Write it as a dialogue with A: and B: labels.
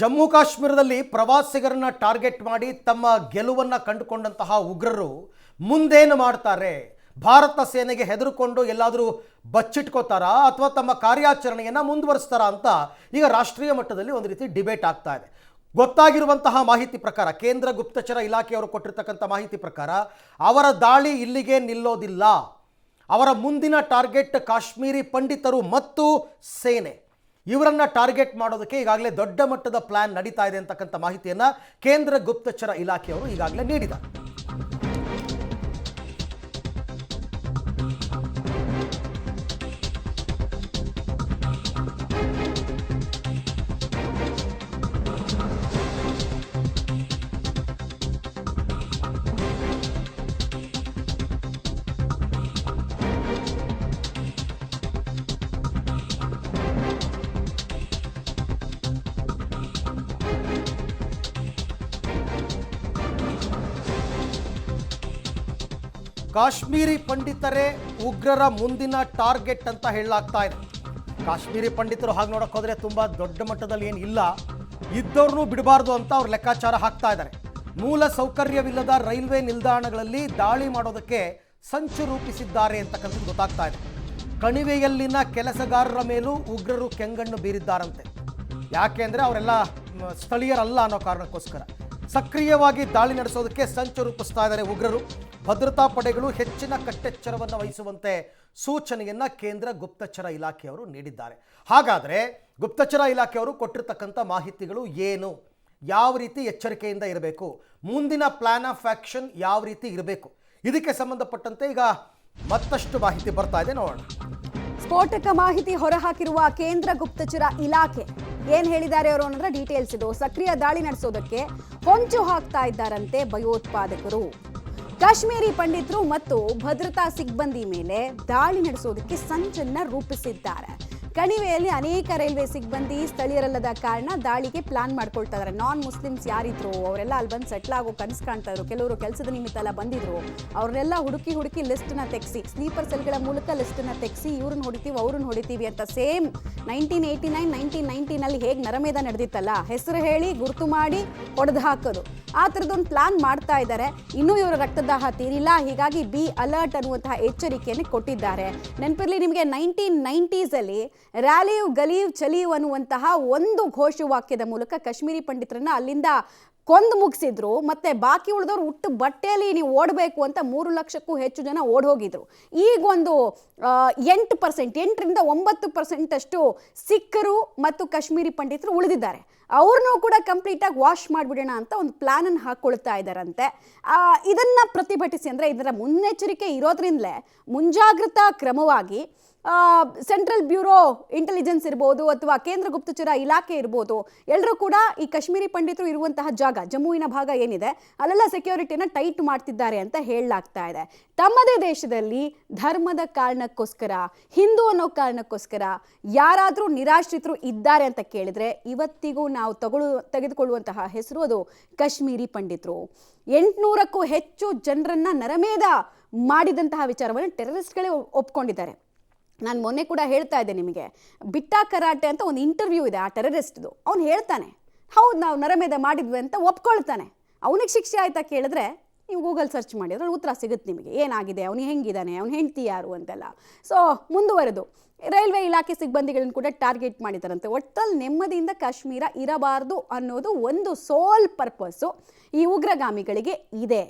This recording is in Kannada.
A: ಜಮ್ಮು ಕಾಶ್ಮೀರದಲ್ಲಿ ಪ್ರವಾಸಿಗರನ್ನ ಟಾರ್ಗೆಟ್ ಮಾಡಿ ತಮ್ಮ ಗೆಲುವನ್ನು ಕಂಡುಕೊಂಡಂತಹ ಉಗ್ರರು ಮುಂದೇನು ಮಾಡ್ತಾರೆ? ಭಾರತ ಸೇನೆಗೆ ಹೆದರಿಕೊಂಡು ಎಲ್ಲಾದರೂ ಬಚ್ಚಿಟ್ಕೋತಾರಾ ಅಥವಾ ತಮ್ಮ ಕಾರ್ಯಾಚರಣೆಯನ್ನು ಮುಂದುವರಿಸ್ತಾರಾ ಅಂತ ಈಗ ರಾಷ್ಟ್ರೀಯ ಮಟ್ಟದಲ್ಲಿ ಒಂದು ರೀತಿ ಡಿಬೇಟ್ ಆಗ್ತಾ ಇದೆ. ಗೊತ್ತಾಗಿರುವಂತಹ ಮಾಹಿತಿ ಪ್ರಕಾರ, ಕೇಂದ್ರ ಗುಪ್ತಚರ ಇಲಾಖೆಯವರು ಕೊಟ್ಟಿರ್ತಕ್ಕಂಥ ಮಾಹಿತಿ ಪ್ರಕಾರ ಅವರ ದಾಳಿ ಇಲ್ಲಿಗೆ ನಿಲ್ಲೋದಿಲ್ಲ. ಅವರ ಮುಂದಿನ ಟಾರ್ಗೆಟ್ ಕಾಶ್ಮೀರಿ ಪಂಡಿತರು ಮತ್ತು ಸೇನೆ. ಇವರನ್ನ ಟಾರ್ಗೆಟ್ ಮಾಡೋದಕ್ಕೆ ಈಗಾಗಲೇ ದೊಡ್ಡ ಮಟ್ಟದ ಪ್ಲಾನ್ ನಡೀತಾ ಇದೆ ಅಂತಕ್ಕಂಥ ಮಾಹಿತಿಯನ್ನು ಕೇಂದ್ರ ಗುಪ್ತಚರ ಇಲಾಖೆಯವರು ಈಗಾಗಲೇ ನೀಡಿದ್ದಾರೆ. ಕಾಶ್ಮೀರಿ ಪಂಡಿತರೇ ಉಗ್ರರ ಮುಂದಿನ ಟಾರ್ಗೆಟ್ ಅಂತ ಹೇಳಲಾಗ್ತಾ ಇದೆ. ಕಾಶ್ಮೀರಿ ಪಂಡಿತರು ಹಾಗೆ ನೋಡೋಕೆ ಹೋದರೆ ತುಂಬ ದೊಡ್ಡ ಮಟ್ಟದಲ್ಲಿ ಏನು ಇಲ್ಲ, ಇದ್ದವ್ರನ್ನೂ ಬಿಡಬಾರ್ದು ಅಂತ ಅವ್ರು ಲೆಕ್ಕಾಚಾರ ಹಾಕ್ತಾ ಇದ್ದಾರೆ. ಮೂಲ ಸೌಕರ್ಯವಿಲ್ಲದ ರೈಲ್ವೆ ನಿಲ್ದಾಣಗಳಲ್ಲಿ ದಾಳಿ ಮಾಡೋದಕ್ಕೆ ಸಂಚು ರೂಪಿಸಿದ್ದಾರೆ ಅಂತಕ್ಕಂಥದ್ದು ಗೊತ್ತಾಗ್ತಾ ಇದೆ. ಕಣಿವೆಯಲ್ಲಿನ ಕೆಲಸಗಾರರ ಮೇಲೂ ಉಗ್ರರು ಕೆಂಗಣ್ಣು ಬೀರಿದ್ದಾರಂತೆ. ಯಾಕೆ ಅಂದರೆ ಅವರೆಲ್ಲ ಸ್ಥಳೀಯರಲ್ಲ ಅನ್ನೋ ಕಾರಣಕ್ಕೋಸ್ಕರ ಸಕ್ರಿಯವಾಗಿ ದಾಳಿ ನಡೆಸೋದಕ್ಕೆ ಸಂಚು ರೂಪಿಸ್ತಾ ಇದ್ದಾರೆ ಉಗ್ರರು. ಭದ್ರತಾ ಪಡೆಗಳು ಹೆಚ್ಚಿನ ಕಟ್ಟೆಚ್ಚರವನ್ನು ವಹಿಸುವಂತೆ ಸೂಚನೆಯನ್ನು ಕೇಂದ್ರ ಗುಪ್ತಚರ ಇಲಾಖೆಯವರು ನೀಡಿದ್ದಾರೆ. ಹಾಗಾದರೆ ಗುಪ್ತಚರ ಇಲಾಖೆಯವರು ಕೊಟ್ಟಿರ್ತಕ್ಕಂಥ ಮಾಹಿತಿಗಳು ಏನು? ಯಾವ ರೀತಿ ಎಚ್ಚರಿಕೆಯಿಂದ ಇರಬೇಕು? ಮುಂದಿನ ಪ್ಲಾನ್ ಆಫ್ ಆ್ಯಕ್ಷನ್ ಯಾವ ರೀತಿ ಇರಬೇಕು? ಇದಕ್ಕೆ ಸಂಬಂಧಪಟ್ಟಂತೆ ಈಗ ಮತ್ತಷ್ಟು ಮಾಹಿತಿ ಬರ್ತಾ ಇದೆ, ನೋಡೋಣ.
B: ಸ್ಫೋಟಕ ಮಾಹಿತಿ ಹೊರಹಾಕಿರುವ ಕೇಂದ್ರ ಗುಪ್ತಚರ ಇಲಾಖೆ ಏನ್ ಹೇಳಿದ್ದಾರೆ ಅವರು ಅನ್ನೋದ್ರ ಡೀಟೇಲ್ಸ್ ಇದು. ಸಕ್ರಿಯ ದಾಳಿ ನಡೆಸೋದಕ್ಕೆ ಹೊಂಚು ಹಾಕ್ತಾ ಇದ್ದಾರಂತೆ ಭಯೋತ್ಪಾದಕರು. ಕಾಶ್ಮೀರಿ ಪಂಡಿತರು ಮತ್ತು ಭದ್ರತಾ ಸಿಬ್ಬಂದಿ ಮೇಲೆ ದಾಳಿ ನಡೆಸೋದಕ್ಕೆ ಸಂಚನ್ನ ರೂಪಿಸಿದ್ದಾರೆ. ಕಣಿವೆಯಲ್ಲಿ ಅನೇಕ ರೈಲ್ವೆ ಸಿಬ್ಬಂದಿ ಸ್ಥಳೀಯರಲ್ಲದ ಕಾರಣ ದಾಳಿಗೆ ಪ್ಲಾನ್ ಮಾಡ್ಕೊಳ್ತಾ ಇದ್ದಾರೆ. ನಾನ್ ಮುಸ್ಲಿಮ್ಸ್ ಯಾರಿದ್ರು ಅವರೆಲ್ಲ ಅಲ್ಲಿ ಬಂದು ಸೆಟ್ಲ್ ಆಗೋ ಕನಸು ಕಾಣ್ತಾ ಇದ್ರು. ಕೆಲವರು ಕೆಲಸದ ನಿಮಿತ್ತ ಎಲ್ಲ ಬಂದಿದ್ರು. ಅವ್ರನ್ನೆಲ್ಲ ಹುಡುಕಿ ಲಿಸ್ಟ್ನ ತೆಗೆಸಿ, ಸ್ಲೀಪರ್ ಸೆಲ್ಗಳ ಮೂಲಕ ಲಿಸ್ಟನ್ನ ತೆಗೆಸಿ ಇವ್ರನ್ನ ಹೊಡಿತೀವಿ ಅವ್ರನ್ನ ಹೊಡಿತೀವಿ ಅಂತ ಸೇಮ್ 1989 1990ನಲ್ಲಿ ಹೇಗೆ ನರಮೇಧ ನಡೆದಿತ್ತಲ್ಲ, ಹೆಸರು ಹೇಳಿ ಗುರುತು ಮಾಡಿ ಹೊಡೆದು ಹಾಕೋದು, ಆ ಥರದೊಂದು ಪ್ಲಾನ್ ಮಾಡ್ತಾ ಇದ್ದಾರೆ. ಇನ್ನೂ ಇವರ ರಕ್ತದಾಹ ತೀರಿಲ್ಲ, ಹೀಗಾಗಿ ಬಿ ಅಲರ್ಟ್ ಅನ್ನುವಂತಹ ಎಚ್ಚರಿಕೆಯನ್ನು ಕೊಟ್ಟಿದ್ದಾರೆ. ನೆನಪಿರಲಿ ನಿಮಗೆ, 1990s ರ್ಯಾಲಿಯು ಗಲೀವ್ ಚಲೀವ್ ಅನ್ನುವಂತಹ ಒಂದು ಘೋಷವಾಕ್ಯದ ಮೂಲಕ ಕಾಶ್ಮೀರಿ ಪಂಡಿತರನ್ನ ಅಲ್ಲಿಂದ ಕೊಂದು ಮುಗಿಸಿದ್ರು. ಮತ್ತೆ ಬಾಕಿ ಉಳಿದವರು ಹುಟ್ಟು ಬಟ್ಟೆಯಲ್ಲಿ ನೀವು ಓಡಬೇಕು ಅಂತ 3 ಲಕ್ಷಕ್ಕೂ ಹೆಚ್ಚು ಜನ ಓಡ್ ಹೋಗಿದ್ರು. ಈಗ ಒಂದು 8%, 8-9% ಅಷ್ಟು ಸಿಖ್ಖರು ಮತ್ತು ಕಾಶ್ಮೀರಿ ಪಂಡಿತರು ಉಳಿದಿದ್ದಾರೆ. ಅವ್ರನ್ನೂ ಕೂಡ ಕಂಪ್ಲೀಟ್ ಆಗಿ ವಾಶ್ ಮಾಡಿಬಿಡೋಣ ಅಂತ ಒಂದು ಪ್ಲಾನ್ ಅನ್ನು ಹಾಕೊಳ್ತಾ ಇದ್ದಾರಂತೆ. ಇದನ್ನ ಪ್ರತಿಭಟಿಸಿ, ಅಂದರೆ ಇದರ ಮುನ್ನೆಚ್ಚರಿಕೆ ಇರೋದ್ರಿಂದಲೇ ಮುಂಜಾಗ್ರತಾ ಕ್ರಮವಾಗಿ ಸೆಂಟ್ರಲ್ ಬ್ಯೂರೋ ಇಂಟೆಲಿಜೆನ್ಸ್ ಇರ್ಬೋದು ಅಥವಾ ಕೇಂದ್ರ ಗುಪ್ತಚರ ಇಲಾಖೆ ಇರ್ಬೋದು, ಎಲ್ಲರೂ ಕೂಡ ಈ ಕಾಶ್ಮೀರಿ ಪಂಡಿತರು ಇರುವಂತಹ ಜಾಗ, ಜಮ್ಮುವಿನ ಭಾಗ ಏನಿದೆ ಅಲ್ಲೆಲ್ಲ ಸೆಕ್ಯೂರಿಟಿನ ಟೈಟ್ ಮಾಡ್ತಿದ್ದಾರೆ ಅಂತ ಹೇಳಲಾಗ್ತಾ ಇದೆ. ತಮ್ಮದೇ ದೇಶದಲ್ಲಿ ಧರ್ಮದ ಕಾರಣಕ್ಕೋಸ್ಕರ, ಹಿಂದೂ ಅನ್ನೋ ಕಾರಣಕ್ಕೋಸ್ಕರ ಯಾರಾದರೂ ನಿರಾಶ್ರಿತರು ಇದ್ದಾರೆ ಅಂತ ಕೇಳಿದ್ರೆ ಇವತ್ತಿಗೂ ನಾವು ತೆಗೆದುಕೊಳ್ಳುವಂತಹ ಹೆಸರು ಅದು ಕಾಶ್ಮೀರಿ ಪಂಡಿತರು. 800ಕ್ಕೂ ಹೆಚ್ಚು ಜನರನ್ನ ನರಮೇಧ ಮಾಡಿದಂತಹ ವಿಚಾರವನ್ನು ಟೆರರಿಸ್ಟ್ಗಳೇ ಒಪ್ಕೊಂಡಿದ್ದಾರೆ. ನಾನು ಮೊನ್ನೆ ಕೂಡ ಹೇಳ್ತಾ ಇದ್ದೆ ನಿಮಗೆ, ಬಿಟ್ಟಾ ಕರಾಟೆ ಅಂತ ಒಂದು ಇಂಟರ್ವ್ಯೂ ಇದೆ ಆ ಟೆರರಿಸ್ಟ್ದು. ಅವ್ನು ಹೇಳ್ತಾನೆ, ಹೌದು ನಾವು ನರಮೇಧ ಮಾಡಿದ್ವಿ ಅಂತ ಒಪ್ಕೊಳ್ತಾನೆ. ಅವನಿಗೆ ಶಿಕ್ಷೆ ಆಯ್ತಾ ಕೇಳಿದ್ರೆ ನೀವು ಗೂಗಲ್ ಸರ್ಚ್ ಮಾಡಿ ಅದ್ರಲ್ಲಿ ಉತ್ತರ ಸಿಗುತ್ತೆ ನಿಮಗೆ, ಏನಾಗಿದೆ, ಅವನು ಹೆಂಗಿದ್ದಾನೆ, ಅವ್ನು ಹೆಂಡ್ತಿ ಯಾರು ಅಂತೆಲ್ಲ. ಸೊ ಮುಂದುವರೆದು ರೈಲ್ವೆ ಇಲಾಖೆ ಸಿಬ್ಬಂದಿಗಳನ್ನು ಕೂಡ ಟಾರ್ಗೆಟ್ ಮಾಡಿದ್ದಾರಂತೆ. ಒಟ್ಟಲ್ಲಿ ನೆಮ್ಮದಿಯಿಂದ ಕಾಶ್ಮೀರ ಇರಬಾರ್ದು ಅನ್ನೋದು ಒಂದು ಸೋಲ್ ಪರ್ಪಸ್ಸು ಈ ಉಗ್ರಗಾಮಿಗಳಿಗೆ ಇದೆ.